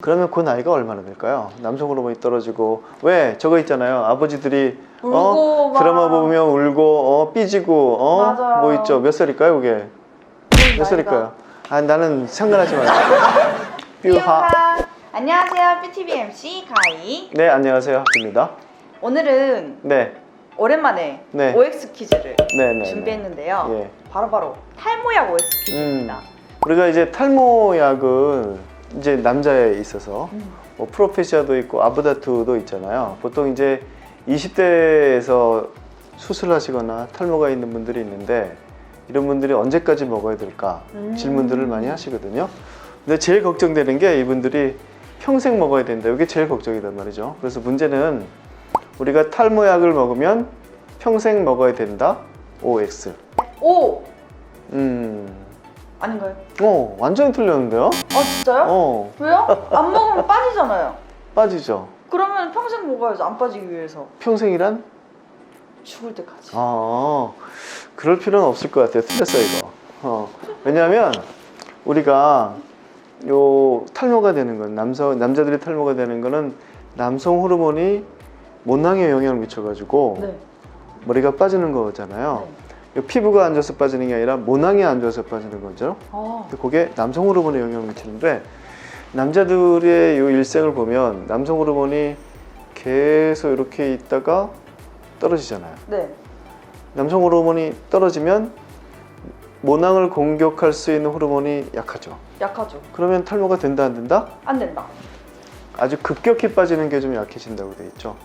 그러면 그 나이가 얼마나 될까요? 남성 호르몬이 떨어지고, 왜 저거 있잖아요, 아버지들이 울고 드라마 보면 울고 삐지고 맞아요. 뭐 있죠. 몇 살일까요 그게? 몇 살일까요? 아, 나는 상관하지 마세요. 뾰하. 안녕하세요, 뷰티비 MC 가희. 네, 안녕하세요, 학기입니다. 오늘은 네, 오랜만에 네. OX 퀴즈를 네. 준비했는데요. 예. 바로바로 탈모약 OX 퀴즈입니다. 우리가 이제 탈모약을 이제 남자에 있어서 뭐 프로페시아도 있고 아브다투도 있잖아요. 보통 이제 20대에서 수술하시거나 탈모가 있는 분들이 있는데, 이런 분들이 언제까지 먹어야 될까 질문들을 많이 하시거든요. 근데 제일 걱정되는 게 이분들이 평생 먹어야 된다. 이게 제일 걱정이단 말이죠. 그래서 문제는 우리가 탈모약을 먹으면 평생 먹어야 된다. OX. 오! 아닌가요? 완전히 틀렸는데요? 아 진짜요? 왜요? 안 먹으면 빠지잖아요. 빠지죠. 그러면 평생 먹어야죠. 안 빠지기 위해서. 평생이란? 죽을 때까지. 그럴 필요는 없을 것 같아요. 틀렸어요, 이거. 왜냐하면 우리가 요 탈모가 되는 건, 남자들이 탈모가 되는 거는 남성 호르몬이 모낭에 영향을 미쳐가지고 네. 머리가 빠지는 거잖아요. 피부가 안 좋아서 빠지는 게 아니라 모낭이 안 좋아서 빠지는 거죠. 근데 그게 남성 호르몬에 영향을 미치는데, 남자들의 요 일생을 보면 남성 호르몬이 계속 이렇게 있다가 떨어지잖아요. 네. 남성 호르몬이 떨어지면 모낭을 공격할 수 있는 호르몬이 약하죠. 약하죠. 그러면 탈모가 된다, 안 된다? 안 된다. 아주 급격히 빠지는 게 좀 약해진다고 돼 있죠.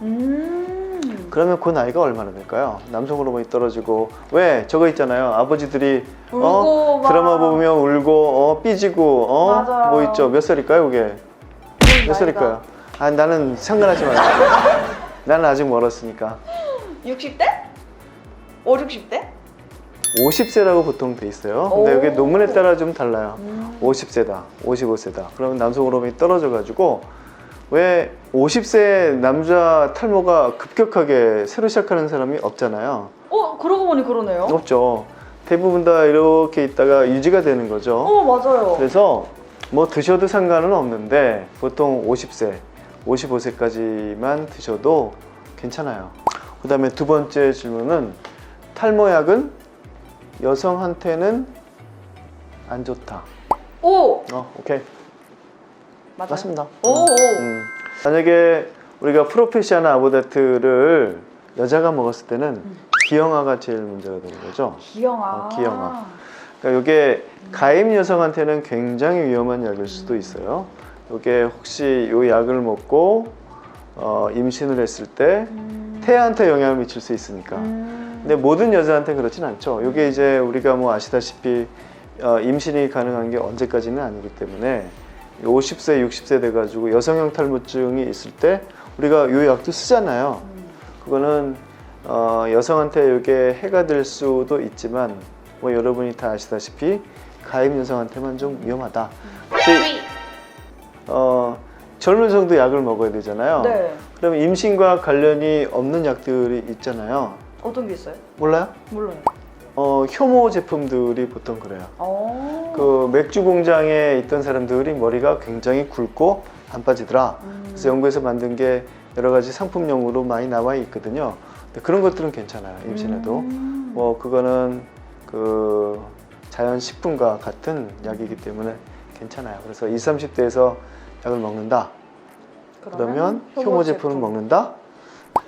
그러면 그 나이가 얼마나 될까요? 남성 호르몬이 떨어지고, 왜 저거 있잖아요, 아버지들이 울고 드라마 보면 울고 삐지고 맞아요. 뭐 있죠. 몇 살일까요 그게? 몇 살일까요? 아, 나는 상관하지 마세요. 나는 아직 멀었으니까. 60대? 5, 60대? 50세라고 보통 돼 있어요. 근데 여기 논문에 따라 좀 달라요. 50세다, 55세다. 그러면 남성 호르몬이 떨어져 가지고, 왜 50세 남자 탈모가 급격하게 새로 시작하는 사람이 없잖아요. 그러고 보니 그러네요. 없죠. 대부분 다 이렇게 있다가 유지가 되는 거죠. 맞아요. 그래서 뭐 드셔도 상관은 없는데, 보통 50세, 55세까지만 드셔도 괜찮아요. 그 다음에 두 번째 질문은, 탈모약은 여성한테는 안 좋다. 오케이. 맞아요. 맞습니다. 오. 만약에 우리가 프로페시아나 아보다트를 여자가 먹었을 때는 기형아가 제일 문제가 되는 거죠. 기형아. 기형아. 그러니까 이게 가임 여성한테는 굉장히 위험한 약일 수도 있어요. 이게 혹시 이 약을 먹고 임신을 했을 때 태아한테 영향을 미칠 수 있으니까. 근데 모든 여자한테 그렇진 않죠. 이게 이제 우리가 뭐 아시다시피 임신이 가능한 게 언제까지는 아니기 때문에 50세, 60세 돼가지고 여성형 탈모증이 있을 때 우리가 이 약도 쓰잖아요. 그거는 여성한테 이게 해가 될 수도 있지만, 뭐 여러분이 다 아시다시피 가임 여성한테만 좀 위험하다. 젊은 성도 약을 먹어야 되잖아요. 네. 그러면 임신과 관련이 없는 약들이 있잖아요. 어떤 게 있어요? 몰라요? 몰라요. 효모 제품들이 보통 그래요. 그 맥주 공장에 있던 사람들이 머리가 굉장히 굵고 안 빠지더라. 그래서 연구에서 만든 게 여러 가지 상품용으로 많이 나와 있거든요. 근데 그런 것들은 괜찮아요, 임신에도. 뭐 그거는 그 자연 식품과 같은 약이기 때문에 괜찮아요. 그래서 20, 30대에서 약을 먹는다. 그러면 효모 제품을 먹는다.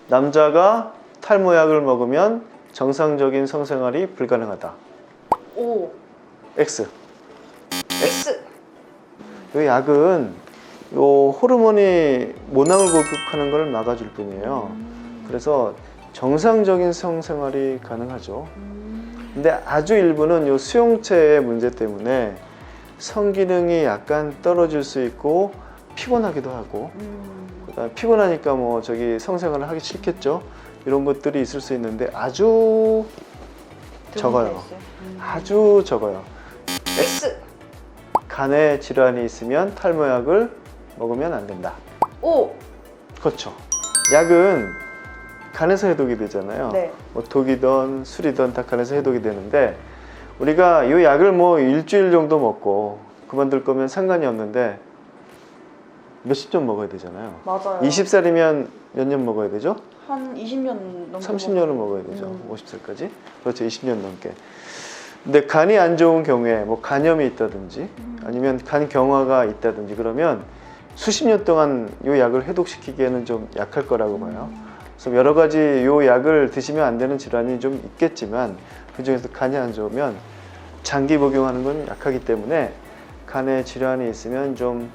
남자가 탈모약을 먹으면 정상적인 성생활이 불가능하다. X. 이 약은 요 호르몬이 모낭을 공격하는 걸 막아줄 뿐이에요. 그래서 정상적인 성생활이 가능하죠. 근데 아주 일부는 요 수용체의 문제 때문에 성기능이 약간 떨어질 수 있고 피곤하기도 하고, 그다음에 피곤하니까 뭐 성생활을 하기 싫겠죠. 이런 것들이 있을 수 있는데 아주 적어요. 아주 적어요. X. 간에 질환이 있으면 탈모약을 먹으면 안 된다. 그렇죠. 약은 간에서 해독이 되잖아요. 네. 뭐 독이든 술이든 다 간에서 해독이 되는데, 우리가 이 약을 뭐 일주일 정도 먹고 그만둘 거면 상관이 없는데, 몇십 년 먹어야 되잖아요. 맞아요. 20살이면 몇 년 먹어야 되죠? 한 20년 넘게 30년을 먹어야 되죠. 50살까지. 그렇죠. 20년 넘게. 근데 간이 안 좋은 경우에 뭐 간염이 있다든지 아니면 간 경화가 있다든지 그러면 수십 년 동안 이 약을 해독시키기에는 좀 약할 거라고 봐요. 그래서 여러 가지 이 약을 드시면 안 되는 질환이 좀 있겠지만 그중에서 간이 안 좋으면 장기 복용하는 건 약하기 때문에 간에 질환이 있으면 좀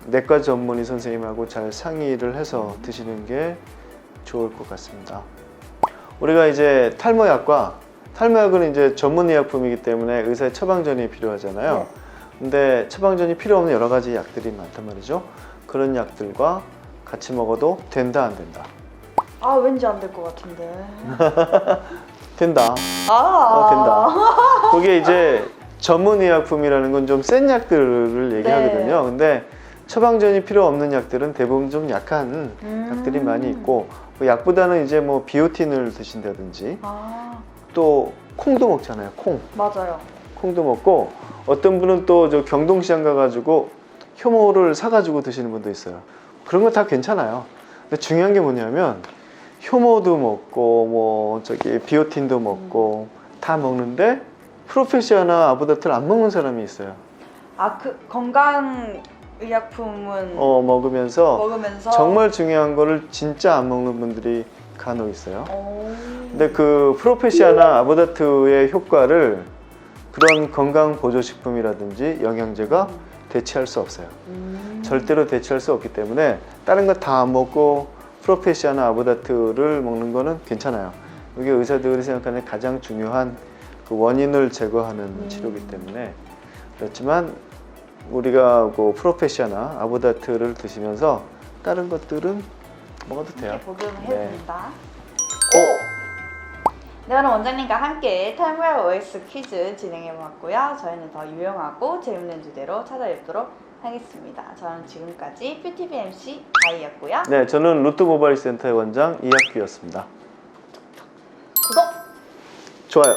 내과 전문의 선생님하고 잘 상의를 해서 드시는 게 좋을 것 같습니다. 우리가 이제 탈모약은 이제 전문의약품이기 때문에 의사의 처방전이 필요하잖아요. 네. 근데 처방전이 필요 없는 여러 가지 약들이 많단 말이죠. 그런 약들과 같이 먹어도 된다 안 된다? 아 왠지 안 될 것 같은데. 된다. 된다. 그게 이제 전문의약품이라는 건 좀 센 약들을 얘기하거든요. 근데 처방전이 필요 없는 약들은 대부분 좀 약한 약들이 많이 있고 그 약보다는 이제 뭐 비오틴을 드신다든지 또 콩도 먹잖아요. 맞아요. 콩도 먹고 어떤 분은 또 저 경동시장 가가지고 효모를 사가지고 드시는 분도 있어요. 그런 건 다 괜찮아요. 근데 중요한 게 뭐냐면 효모도 먹고 뭐 저기 비오틴도 먹고 다 먹는데 프로페시아나 아보다트를 안 먹는 사람이 있어요. 그 건강 의약품은 먹으면서 먹으면서 정말 중요한 거를 진짜 안 먹는 분들이 간혹 있어요. 근데 그 프로페시아나 아보다트의 효과를 그런 건강 보조식품이라든지 영양제가 대체할 수 없어요. 절대로 대체할 수 없기 때문에 다른 거 다 안 먹고 프로페시아나 아보다트를 먹는 거는 괜찮아요. 이게 의사들이 생각하는 가장 중요한 그 원인을 제거하는 치료이기 때문에 그렇지만 우리가 그 프로페시아나 아보다트를 드시면서 다른 것들은 먹어도 돼요. 복용해도 된다. 네, 오늘 원장님과 함께 탈모약 OX 퀴즈 진행해보았고요. 저희는 더 유용하고 재밌는 주제로 찾아뵙도록 하겠습니다. 저는 지금까지 뷰티비 MC 아이였고요. 네, 저는 루트 모바일 센터의 원장 이학규였습니다. 구독! 좋아요.